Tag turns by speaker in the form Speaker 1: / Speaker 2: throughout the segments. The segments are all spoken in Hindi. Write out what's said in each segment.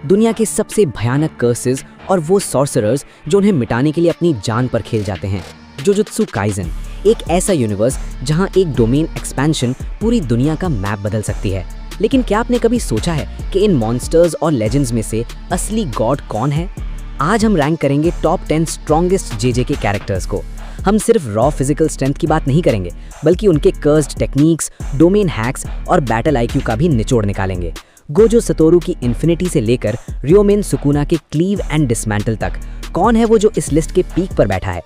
Speaker 1: दुनिया के सबसे भयानक कर्सेस और वो सॉर्सरर्स जो उन्हें मिटाने के लिए अपनी जान पर खेल जाते हैं। जुजुत्सु काइजन एक ऐसा यूनिवर्स जहां एक डोमेन एक्सपेंशन पूरी दुनिया का मैप बदल सकती है। लेकिन क्या आपने कभी सोचा है कि इन मॉन्स्टर्स और लेजेंड्स में से असली गॉड कौन है? आज हम रैंक करेंगे टॉप 10 स्ट्रॉन्गेस्ट जेजे के कैरेक्टर्स को। हम सिर्फ रॉ फिजिकल स्ट्रेंथ की बात नहीं करेंगे, बल्कि उनके कर्स्ड टेक्निक्स, डोमेन हैक्स और बैटल आईक्यू का भी निचोड़ निकालेंगे। गोजो सतोरू की इन्फिनिटी से लेकर रियोमेन सुकुना के क्लीव एंड डिसमेंटल तक, कौन है वो जो इस लिस्ट के पीक पर बैठा है?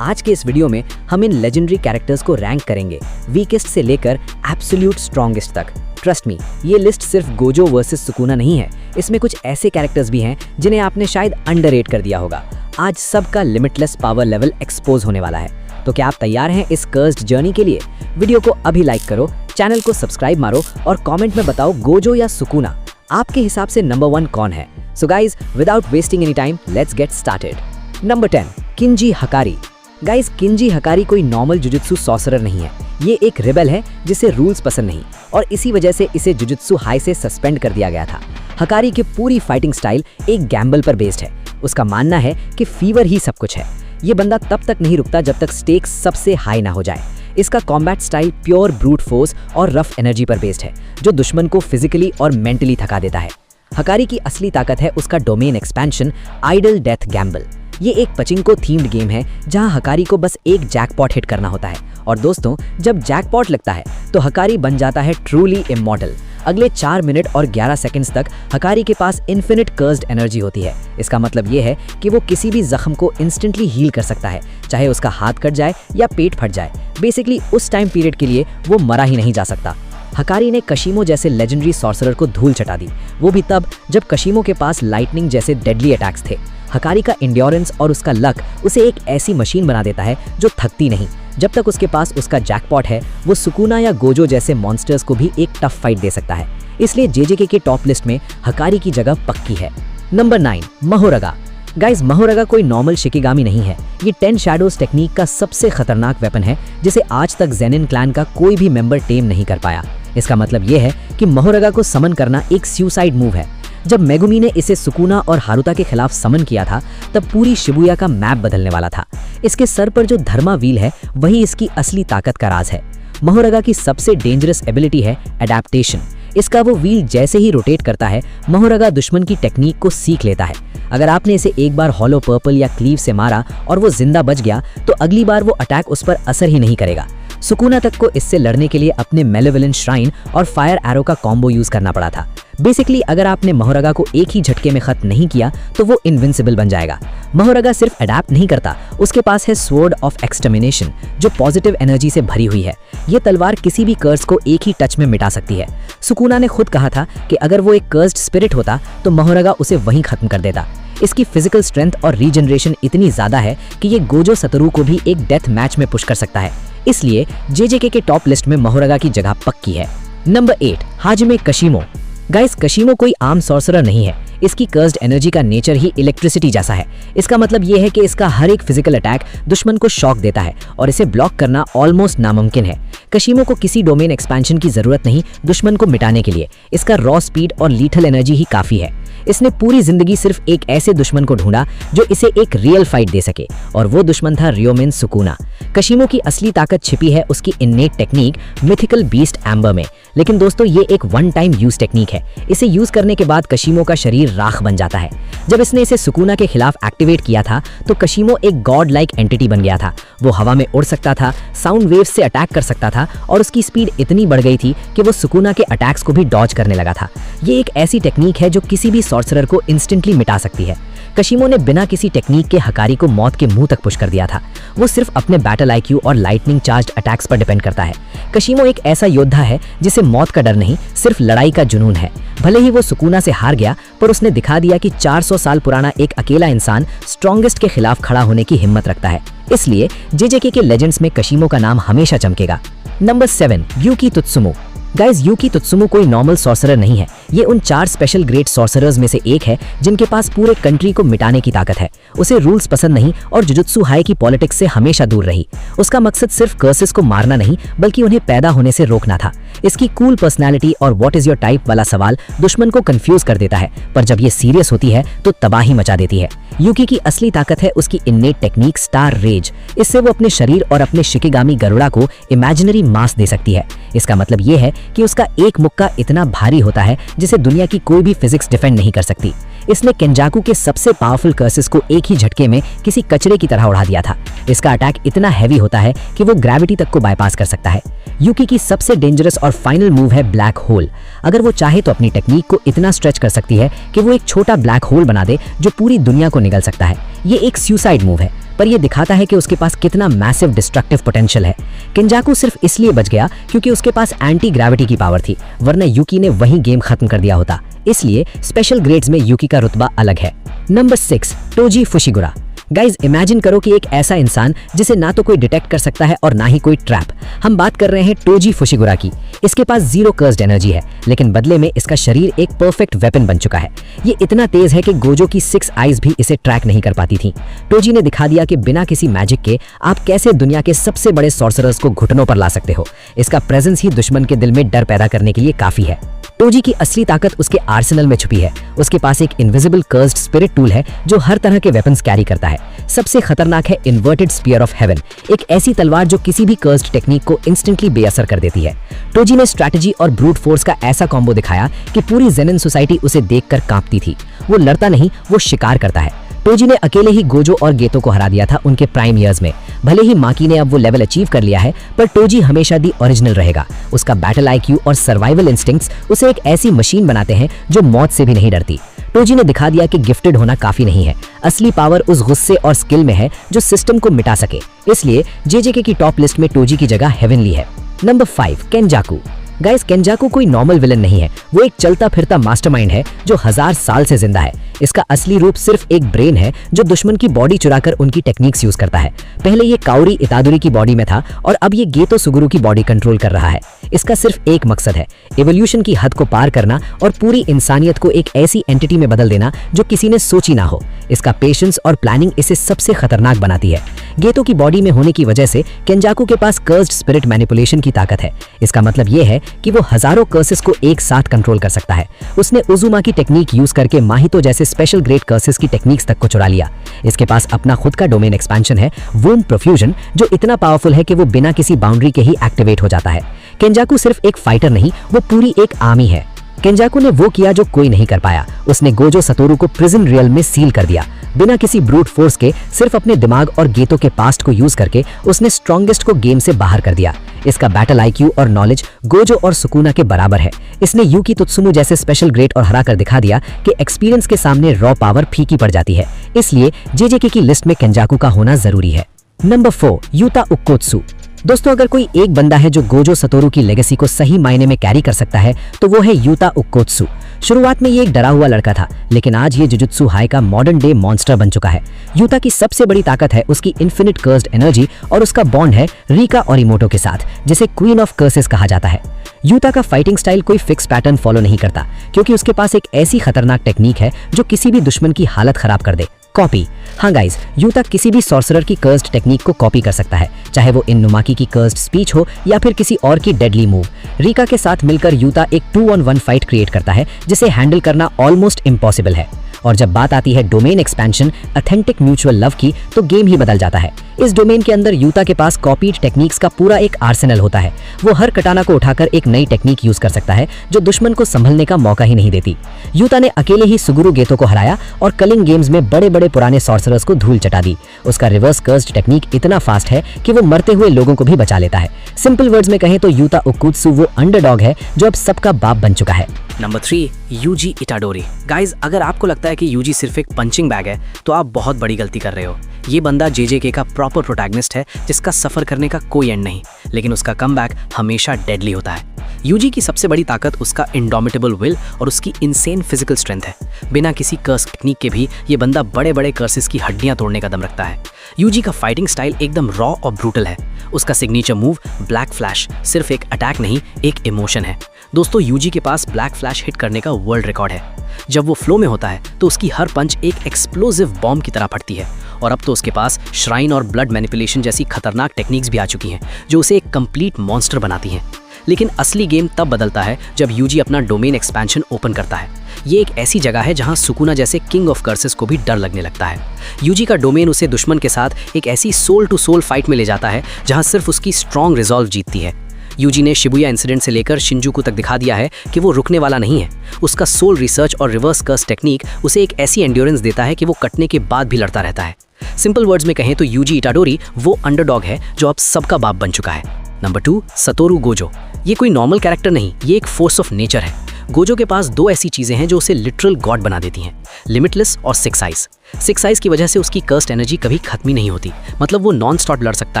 Speaker 1: आज के इस वीडियो में हम इन लेजेंडरी कैरेक्टर्स को रैंक करेंगे, वीकेस्ट से लेकर एब्सोल्यूट स्ट्रॉन्गेस्ट तक। ट्रस्ट मी, ये लिस्ट सिर्फ गोजो वर्सेस सुकुना नहीं है, इसमें कुछ ऐसे कैरेक्टर्स भी हैं जिन्हें आपने शायद अंडररेट कर दिया होगा। आज सबका लिमिटलेस पावर लेवल एक्सपोज होने वाला है। तो क्या आप तैयार हैं इस कर्स्ड जर्नी के लिए? वीडियो को अभी लाइक करो, चैनल को सब्सक्राइब मारो और कमेंट में बताओ गोजो या सुकुना आपके हिसाब से नंबर 1 कौन है। So guys, without wasting any time, let's get started. Number 10, Kinji Hakari. Guys, Kinji Hakari कोई नॉर्मल जुजुत्सु सॉर्सरर नहीं है। ये एक रिबेल है जिसे रूल्स पसंद नहीं, और इसी वजह से इसे जुजुत्सु हाई से सस्पेंड कर दिया गया था। हकारी की पूरी फाइटिंग स्टाइल एक गैम्बल पर बेस्ड है। उसका मानना है कि फीवर ही सब कुछ है। ये बंदा तब तक नहीं रुकता जब तक स्टेक्स सबसे हाई ना हो जाए। इसका combat style pure brute force और रफ एनर्जी पर बेस्ड है, जो दुश्मन को फिजिकली और मेंटली थका देता है। हकारी की असली ताकत है उसका domain expansion, idle death gamble. ये एक पचिंको थीम्ड गेम है जहां हकारी को बस एक जैकपॉट हिट करना होता है, और दोस्तों, जब जैकपॉट लगता है तो हकारी बन जाता है ट्रूली इमॉर्टल। अगले 4 मिनट और 11 सेकंड्स तक हकारी के पास इन्फिनिट कर्स्ड एनर्जी होती है। इसका मतलब ये है कि वो किसी भी जख्म को इंस्टेंटली हील कर सकता है, चाहे उसका हाथ कट जाए या पेट फट जाए। बेसिकली उस टाइम पीरियड के लिए वो मरा ही नहीं जा सकता। हकारी ने कशिमो जैसे लेजेंडरी सॉर्सरर को धूल चटा दी, वो भी तब जब कशिमो के पास लाइटनिंग जैसे डेडली अटैक्स थे। हकारी का एंड्योरेंस और उसका लक उसे एक ऐसी मशीन बना देता है जो थकती नहीं। जब तक उसके पास उसका जैकपॉट है, वो सुकुना या गोजो जैसे मॉन्स्टर्स को भी एक टफ फाइट दे सकता है। इसलिए जेजेके के टॉप लिस्ट में हकारी की जगह पक्की है। नंबर 9, महोरगा। गाइज, महोरगा कोई नॉर्मल शिकिगामी नहीं है। ये 10 शैडोज टेक्निक का सबसे खतरनाक वेपन है, जिसे आज तक ज़ेनिन क्लैन का कोई भी मेंबर टेम नहीं कर पाया। इसका मतलब ये है कि महोरगा को समन करना एक सुसाइड मूव है। जब मेगुमी ने इसे सुकुना और हारुता के खिलाफ समन किया था, तब पूरी शिबुया का मैप बदलने वाला था। इसके सर पर जो धर्मा व्हील है, वही इसकी असली ताकत का राज है। महोरगा की सबसे डेंजरस एबिलिटी है एडेप्टेशन। इसका वो व्हील जैसे ही रोटेट करता है, महोरगा दुश्मन की टेक्निक को सीख लेता है। अगर आपने इसे एक बार हॉलो पर्पल या क्लीव से मारा और वो जिंदा बच गया, तो अगली बार वो अटैक उस पर असर ही नहीं करेगा। सुकुना तक को इससे लड़ने के लिए अपने मेलेवोलेंट श्राइन और फायर एरो का कॉम्बो यूज करना पड़ा था। बेसिकली अगर आपने महोरगा को एक ही झटके में खत्म नहीं किया, तो वो इनविंसिबल बन जाएगा। महोरगा सिर्फ अडैप्ट नहीं करता, उसके पास है स्वॉर्ड ऑफ एक्सटर्मिनेशन, जो पॉजिटिव एनर्जी से भरी हुई है। ये तलवार किसी भी कर्स को एक ही टच में मिटा सकती है। सुकुना ने खुद कहा था कि अगर वो एक कर्स्ड स्पिरिट होता तो महोरगा उसे वहीं खत्म कर देता। इसकी फिजिकल स्ट्रेंथ और रीजनरेशन इतनी ज्यादा है कि ये गोजो सतोरू को भी एक डेथ मैच में पुश कर सकता है। इसलिए जेजेके के टॉप लिस्ट में महोरगा की जगह पक्की है। नंबर 8, हाजिमे कशिमो। गाइस, कशिमो कोई आम सॉर्सरर नहीं है। इसकी कर्स्ड एनर्जी का नेचर ही इलेक्ट्रिसिटी जैसा है। इसका मतलब ये है कि इसका हर एक फिजिकल अटैक दुश्मन को शॉक देता है, और इसे ब्लॉक करना ऑलमोस्ट नामुमकिन है। कशिमो को किसी डोमेन एक्सपेंशन की जरूरत नहीं दुश्मन को मिटाने के लिए। इसका रॉ स्पीड और लीथल एनर्जी ही काफी है। इसने पूरी जिंदगी सिर्फ एक ऐसे दुश्मन को ढूंढा जो इसे एक रियल फाइट दे सके, और वो दुश्मन था रियोमेन सुकुना। कशिमो की असली ताकत छिपी है उसकी innate technique mythical beast amber में। लेकिन दोस्तों, ये एक वन टाइम यूज टेक्निक है। इसे यूज करने के बाद कशिमो का शरीर राख बन जाता है। जब इसने इसे सुकुना के खिलाफ एक्टिवेट किया था, तो कशिमो एक गॉड लाइक एंटिटी बन गया था। वो हवा में उड़ सकता था, साउंड वेव्स से अटैक कर सकता था, और उसकी स्पीड इतनी बढ़ गई थी कि वो सुकुना के अटैक्स को भी डॉज करने लगा था। ये एक ऐसी टेक्निक है जो किसी भी सॉर्सरर को इंस्टेंटली मिटा सकती है। कशिमो ने बिना किसी टेक्निक के हकारी को मौत के मुंह तक पुश कर दिया था। वो सिर्फ अपने बैटल आईक्यू और लाइटनिंग चार्ज्ड अटैक्स पर डिपेंड करता है। कशिमो एक ऐसा योद्धा है जिसे मौत का डर नहीं, सिर्फ लड़ाई का जुनून है। भले ही वो सुकुना से हार गया, पर उसने दिखा दिया कि 400 साल पुराना एक अकेला इंसान स्ट्रॉन्गेस्ट के खिलाफ खड़ा होने की हिम्मत रखता है। इसलिए जेजेके के लेजेंड्स में कशिमो का नाम हमेशा चमकेगा। नंबर 7, यूकी तुत्सुमो। गाइस, यूकी तुत्सुमु कोई नॉर्मल सॉर्सरर नहीं है। ये उन 4 स्पेशल ग्रेट सॉर्सरर्स में से एक है जिनके पास पूरे कंट्री को मिटाने की ताकत है। उसे रूल्स पसंद नहीं और जुजुत्सु हाई की पॉलिटिक्स से हमेशा दूर रही। उसका मकसद सिर्फ कर्सेस को मारना नहीं बल्कि उन्हें पैदा होने से रोकना था। इसकी कूल पर्सनैलिटी और व्हाट इज योर टाइप वाला सवाल दुश्मन को कंफ्यूज कर देता है, पर जब ये सीरियस होती है तो तबाही मचा देती है। यूकी की असली ताकत है उसकी इन्नेट टेक्निक स्टार रेज। इससे वो अपने शरीर और अपने शिकिगामी गरुड़ा को इमेजिनरी मास दे सकती है। इसका मतलब ये है कि उसका एक मुक्का इतना भारी होता है जिसे दुनिया की कोई भी फिजिक्स डिफेंड नहीं कर सकती। इसने केंजाकू के सबसे पावरफुल कर्सेस को एक ही झटके में किसी कचरे की तरह उड़ा दिया था। इसका अटैक इतना हैवी होता है कि वो ग्रेविटी तक को बाईपास कर सकता है। यूकी की सबसे डेंजरस और फाइनल मूव है ब्लैक होल। अगर वो चाहे तो अपनी टेक्निक को इतना स्ट्रेच कर सकती है कि वो एक छोटा ब्लैक होल बना दे जो पूरी दुनिया को निगल सकता है। ये एक सुसाइड मूव है, पर यह दिखाता है कि उसके पास कितना मैसिव डिस्ट्रक्टिव पोटेंशियल है। केंजाकू सिर्फ इसलिए बच गया क्योंकि उसके पास एंटी ग्रेविटी की पावर थी, वरना यूकी ने वहीं गेम खत्म कर दिया होता। इसलिए स्पेशल ग्रेड्स में यूकी का रुतबा अलग है। नंबर 6, टोजी फुशिगुरा। गाइज, इमेजिन करो कि एक ऐसा इंसान जिसे ना तो कोई डिटेक्ट कर सकता है और ना ही कोई ट्रैप। हम बात कर रहे हैं टोजी फुशिगुरा की। इसके पास 0 कर्स्ड एनर्जी है, लेकिन बदले में इसका शरीर एक परफेक्ट वेपन बन चुका है। ये इतना तेज है कि गोजो की 6 आईज भी इसे ट्रैक नहीं कर पाती थी। टोजी ने दिखा दिया कि बिना किसी मैजिक के आप कैसे दुनिया के सबसे बड़े सॉर्सरर्स को घुटनों पर ला सकते हो। इसका प्रेजेंस ही दुश्मन के दिल में डर पैदा करने के लिए काफी है। टोजी की असली ताकत उसके आर्सेनल में छुपी है। उसके पास एक इनविजिबल कर्स्ड स्पिरिट टूल है जो हर तरह के वेपन्स कैरी करता है। सबसे खतरनाक है इन्वर्टेड स्पीयर ऑफ हेवन, एक ऐसी तलवार जो किसी भी कर्स्ड टेक्निक को इंस्टेंटली बेअसर कर देती है। टोजी ने स्ट्रैटेजी और ब्रूट फोर्स का ऐसा कॉम्बो दिखाया कि पूरी जेनिन सोसाइटी उसे देखकर कांपती थी। वो लड़ता नहीं, वो शिकार करता है। टोजी ने अकेले ही गोजो और गेतो को हरा दिया था उनके प्राइम ईयर्स में। भले ही माकी ने अब वो लेवल अचीव कर लिया है, पर टोजी हमेशा दी ओरिजिनल रहेगा। उसका बैटल आईक्यू और सर्वाइवल इंस्टिंक्ट्स उसे एक ऐसी मशीन बनाते हैं जो मौत से भी नहीं डरती। टोजी ने दिखा दिया कि गिफ्टेड होना काफी नहीं है, असली पावर उस गुस्से और स्किल में है जो सिस्टम को मिटा सके। इसलिए जेजेके की टॉप लिस्ट में टोजी की जगह हेवनली है। नंबर 5, केंजाकू। गाइस, केंजाकू कोई नॉर्मल विलन नहीं है। वो एक चलता फिरता मास्टरमाइंड है जो 1000 साल से जिंदा है। इसका असली रूप सिर्फ एक ब्रेन है जो दुश्मन की बॉडी चुराकर उनकी टेक्निक्स यूज करता है। पहले ये काउरी इतादुरी की बॉडी में था और अब ये गेतो सुगुरु की बॉडी कंट्रोल कर रहा है। इसका सिर्फ एक मकसद है, एवोल्यूशन की हद को पार करना और पूरी इंसानियत को एक ऐसी एंटिटी में बदल देना जो किसी ने सोची ना हो। इसका पेशेंस और प्लानिंग इसे सबसे खतरनाक बनाती है। गेतो की बॉडी में होने की वजह से केंजाकू के पास कर्स्ड स्पिरिट मैनिपुलेशन की ताकत है। इसका मतलब ये है कि वो हजारों कर्सेस को एक साथ कंट्रोल कर सकता है। उसने उजुमा की टेक्निक यूज करके माहितो जैसे स्पेशल ग्रेट कर्सेस की टेक्निक्स तक को चुरा लिया। इसके पास अपना खुद का डोमेन एक्सपेंशन है, वूम प्रोफ्यूजन, जो इतना पावरफुल है कि वो बिना किसी बाउंड्री के ही एक्टिवेट हो जाता है। केंजाकू सिर्फ एक फाइटर नहीं, वो पूरी एक आर्मी है। केंजाकू ने वो किया जो कोई नहीं कर पाया। उसने गोजो सतोरु को प्रिजन रियल में सील कर दिया। बिना किसी ब्रूट फोर्स के, सिर्फ अपने दिमाग और गेतो के पास्ट को यूज करके उसने स्ट्रॉन्गेस्ट को गेम से बाहर कर दिया। इसका बैटल आईक्यू और नॉलेज गोजो और सुकुना के बराबर है। इसने यूकी तुत्सुमु जैसे स्पेशल ग्रेट और हरा कर दिखा दिया कि एक्सपीरियंस के सामने रॉ पावर फीकी पड़ जाती है। इसलिए जेजेके की लिस्ट में केंजाकू का होना जरूरी है। Number 4, Yuta Okkotsu. दोस्तों, अगर कोई एक बंदा है जो गोजो सतोरु की लेगेसी को सही मायने में कैरी कर सकता है तो वो है यूता उक्कोत्सु। शुरुआत में ये एक डरा हुआ लड़का था, लेकिन आज ये जुजुत्सु हाई का मॉडर्न डे मॉन्स्टर बन चुका है। यूता की सबसे बड़ी ताकत है उसकी इन्फिनिट कर्स्ड एनर्जी और उसका बॉन्ड है रीका ओरिमोटो के साथ, जिसे क्वीन ऑफ कर्सेस कहा जाता है। यूता का फाइटिंग स्टाइल कोई फिक्स पैटर्न फॉलो नहीं करता, क्योंकि उसके पास एक ऐसी खतरनाक टेक्निक है जो किसी भी दुश्मन की हालत खराब कर दे। कॉपी। हाँ गाइज, यूता किसी भी सॉर्सरर की कर्स्ड टेक्निक को कॉपी कर सकता है, चाहे वो इनुमाकी की कर्स्ड स्पीच हो या फिर किसी और की डेडली मूव। रीका के साथ मिलकर यूता एक 2-on-1 फाइट क्रिएट करता है जिसे हैंडल करना ऑलमोस्ट इम्पॉसिबल है। और जब बात आती है domain expansion, authentic mutual love की, तो गेम ही बदल जाता है। इस डोमेन के अंदर यूता के पास कॉपीड टेक्निक्स का पूरा एक आर्सेनल होता है। वो हर कटाना को उठाकर एक नई टेक्निक यूज कर सकता है जो दुश्मन को संभलने का मौका ही नहीं देती। यूता ने अकेले ही सुगुरु गेतो को हराया और कलिंग गेम्स में बड़े बड़े पुराने सॉर्सरर्स को धूल चटा दी। उसका रिवर्स कर्स्ड टेक्निक इतना फास्ट है कि वो मरते हुए लोगों को भी बचा लेता है। सिंपल वर्ड्स में कहें तो यूता उक्कोत्सु वो अंडरडॉग है जो अब सबका बाप बन चुका है।
Speaker 2: Number 3, UG Itadori. गाइज, अगर आपको लगता है कि यूजी सिर्फ एक पंचिंग बैग है तो आप बहुत बड़ी गलती कर रहे हो। ये बंदा जेजेके का प्रॉपर प्रोटैगनिस्ट है जिसका सफर करने का कोई एंड नहीं, लेकिन उसका कमबैक हमेशा डेडली होता है। यूजी की सबसे बड़ी ताकत उसका इंडोमिटेबल विल और उसकी इनसेन फिजिकल स्ट्रेंथ है। बिना किसी कर्स टेक्निक के भी ये बंदा बड़े बड़े कर्सेस की हड्डियां तोड़ने का दम रखता है। यूजी का फाइटिंग स्टाइल एकदम रॉ और ब्रूटल है। उसका सिग्नेचर मूव ब्लैक फ्लैश सिर्फ एक अटैक नहीं, एक इमोशन है। दोस्तों, यूजी के पास ब्लैक फ्लैश हिट करने का वर्ल्ड रिकॉर्ड है। जब वो फ्लो में होता है तो उसकी हर पंच एक एक्सप्लोसिव बॉम्ब की तरह फटती है। और अब तो उसके पास श्राइन और ब्लड मैनिपुलेशन जैसी खतरनाक टेक्निक्स भी आ चुकी हैं जो उसे एक कंप्लीट मॉन्स्टर बनाती हैं। लेकिन असली गेम तब बदलता है जब यूजी अपना डोमेन एक्सपेंशन ओपन करता है। ये एक ऐसी जगह है जहां सुकुना जैसे किंग ऑफ कर्सेस को भी डर लगने लगता है। यूजी का डोमेन उसे दुश्मन के साथ एक ऐसी सोल टू सोल फाइट में ले जाता है जहां सिर्फ उसकी स्ट्रॉन्ग रिजॉल्व जीतती है। यूजी ने शिबुया इंसिडेंट से लेकर शिंजुकू तक दिखा दिया है कि वो रुकने वाला नहीं है। उसका सोल रिसर्च और रिवर्स कर्स टेक्निक उसे एक ऐसी एंड्योरेंस देता है कि वो कटने के बाद भी लड़ता रहता है। सिंपल वर्ड्स में कहें तो यूजी इटाडोरी वो अंडरडॉग है जो अब सबका बाप बन चुका है। Number 2, Satoru Gojo. ये कोई नॉर्मल कैरेक्टर नहीं, ये एक फोर्स ऑफ नेचर है। गोजो के पास दो ऐसी चीजें हैं जो उसे लिटरल गॉड बना देती हैं, लिमिटलेस और सिक्स आइज। सिक्स आइज की वजह से उसकी कर्स्ट एनर्जी कभी खत्म ही नहीं होती, मतलब वो नॉन स्टॉप लड़ सकता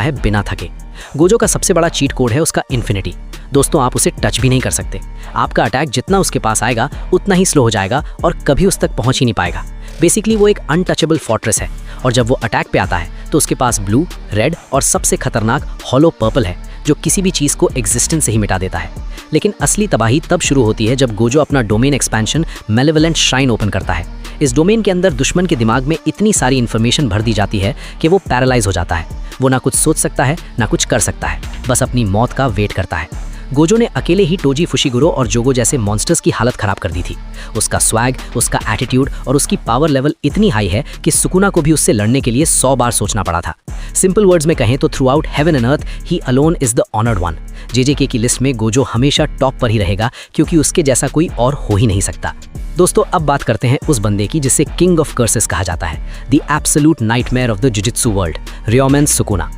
Speaker 2: है बिना थके। गोजो का सबसे बड़ा चीट कोड है उसका इन्फिनिटी। दोस्तों, आप उसे टच भी नहीं कर सकते। आपका अटैक जितना उसके पास आएगा उतना ही स्लो हो जाएगा और कभी उस तक पहुंच ही नहीं पाएगा। बेसिकली वो एक अनटचेबल फोर्ट्रेस है और जब वो अटैक पे आता है तो उसके पास ब्लू, रेड और सबसे खतरनाक हॉलो पर्पल है जो किसी भी चीज़ को एग्जिस्टेंस से ही मिटा देता है। लेकिन असली तबाही तब शुरू होती है जब गोजो अपना डोमेन एक्सपेंशन मेलेवलेंट श्राइन ओपन करता है। इस डोमेन के अंदर दुश्मन के दिमाग में इतनी सारी इन्फॉर्मेशन भर दी जाती है कि वो पैरालाइज हो जाता है। वो ना कुछ सोच सकता है ना कुछ कर सकता है, बस अपनी मौत का वेट करता है। गोजो ने अकेले ही टोजी फुशिगुरो और जोगो जैसे मॉन्स्टर्स की हालत खराब कर दी थी। उसका स्वैग, उसका एटीट्यूड और उसकी पावर लेवल इतनी हाई है कि सुकुना को भी उससे लड़ने के लिए 100 बार सोचना पड़ा था। सिंपल वर्ड्स में कहें तो through out heaven and earth he alone is the honoured one. जेजेके की लिस्ट में गोजो हमेशा टॉप पर ही रहेगा क्योंकि उसके जैसा कोई और हो ही नहीं सकता। दोस्तों, अब बात करते हैं उस बंदे की जिसे किंग ऑफ कर्सेस कहा जाता है, the absolute nightmare of the jujutsu world, Ryomen Sukuna.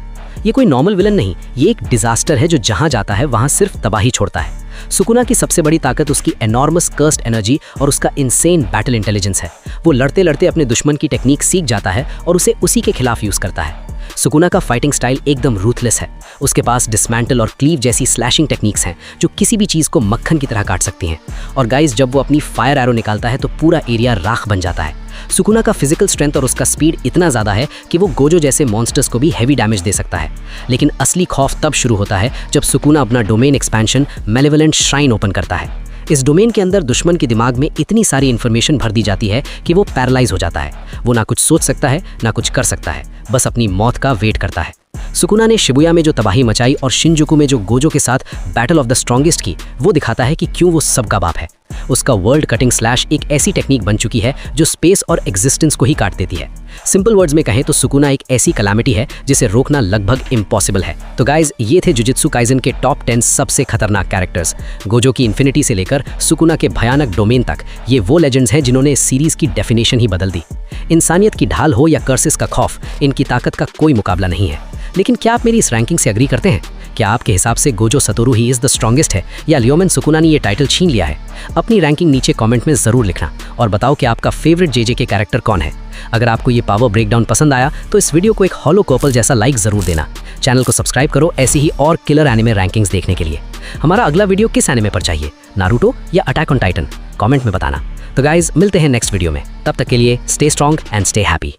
Speaker 2: ये कोई नॉर्मल विलन नहीं, ये एक डिजास्टर है जो जहां जाता है वहां सिर्फ तबाही छोड़ता है। सुकुना की सबसे बड़ी ताकत उसकी एनॉर्मस कर्स्ड एनर्जी और उसका इनसेन बैटल इंटेलिजेंस है। वो लड़ते लड़ते अपने दुश्मन की टेक्निक सीख जाता है और उसे उसी के खिलाफ यूज करता है। सुकुना का फाइटिंग स्टाइल एकदम रूथलेस है। उसके पास डिसमेंटल और क्लीव जैसी स्लैशिंग टेक्निक्स हैं जो किसी भी चीज़ को मक्खन की तरह काट सकती हैं। और गाइस, जब वो अपनी फायर एरो निकालता है तो पूरा एरिया राख बन जाता है। सुकुना का फिजिकल स्ट्रेंथ और उसका स्पीड इतना ज़्यादा है कि वो गोजो जैसे मॉन्स्टर्स को भी हैवी डैमेज दे सकता है। लेकिन असली खौफ तब शुरू होता है जब सुकुना अपना डोमेन एक्सपेंशन मेलेवलेंट श्राइन ओपन करता है। इस डोमेन के अंदर दुश्मन के दिमाग में इतनी सारी इन्फॉर्मेशन भर दी जाती है कि वो पैरालाइज हो जाता है। वो ना कुछ सोच सकता है ना कुछ कर सकता है, बस अपनी मौत का वेट करता है। सुकुना ने शिबुया में जो तबाही मचाई और शिनजुकू में जो गोजो के साथ बैटल ऑफ द स्ट्रॉन्गेस्ट की, वो दिखाता है कि क्यों वो सबका बाप है। उसका वर्ल्ड कटिंग स्लैश एक ऐसी टेक्निक बन चुकी है जो स्पेस और एग्जिस्टेंस को ही काट देती है। सिंपल वर्ड्स में कहें तो सुकुना एक ऐसी कैलामिटी है जिसे रोकना लगभग इम्पॉसिबल है। तो गाइज, ये थे जुजुत्सु काइजन के टॉप 10 सबसे खतरनाक कैरेक्टर्स। गोजो की इन्फिनिटी से लेकर सुकुना के भयानक डोमेन तक, ये वो लेजेंड्स हैं जिन्होंने इस सीरीज की डेफिनेशन ही बदल दी। इंसानियत की ढाल हो या कर्सेस का खौफ, इनकी ताकत का कोई मुकाबला नहीं है। लेकिन क्या आप मेरी इस रैंकिंग से एग्री करते हैं? क्या आपके हिसाब से Gojo Satoru he is the strongest है या रियोमेन सुकुना ने ये टाइटल छीन लिया है? अपनी रैंकिंग नीचे कमेंट में जरूर लिखना और बताओ कि आपका फेवरेट जेजे के कैरेक्टर कौन है। अगर आपको ये पावर ब्रेकडाउन पसंद आया तो इस वीडियो को एक हॉलो कपल जैसा लाइक जरूर देना। चैनल को सब्सक्राइब करो ऐसी ही और किलर एनिमे रैंकिंग्स देखने के लिए। हमारा अगला वीडियो किस एनिमे पर चाहिए, नारुतो या अटैक ऑन टाइटन? कमेंट में बताना। तो गाइज, मिलते हैं नेक्स्ट वीडियो में। तब तक के लिए stay strong and stay happy.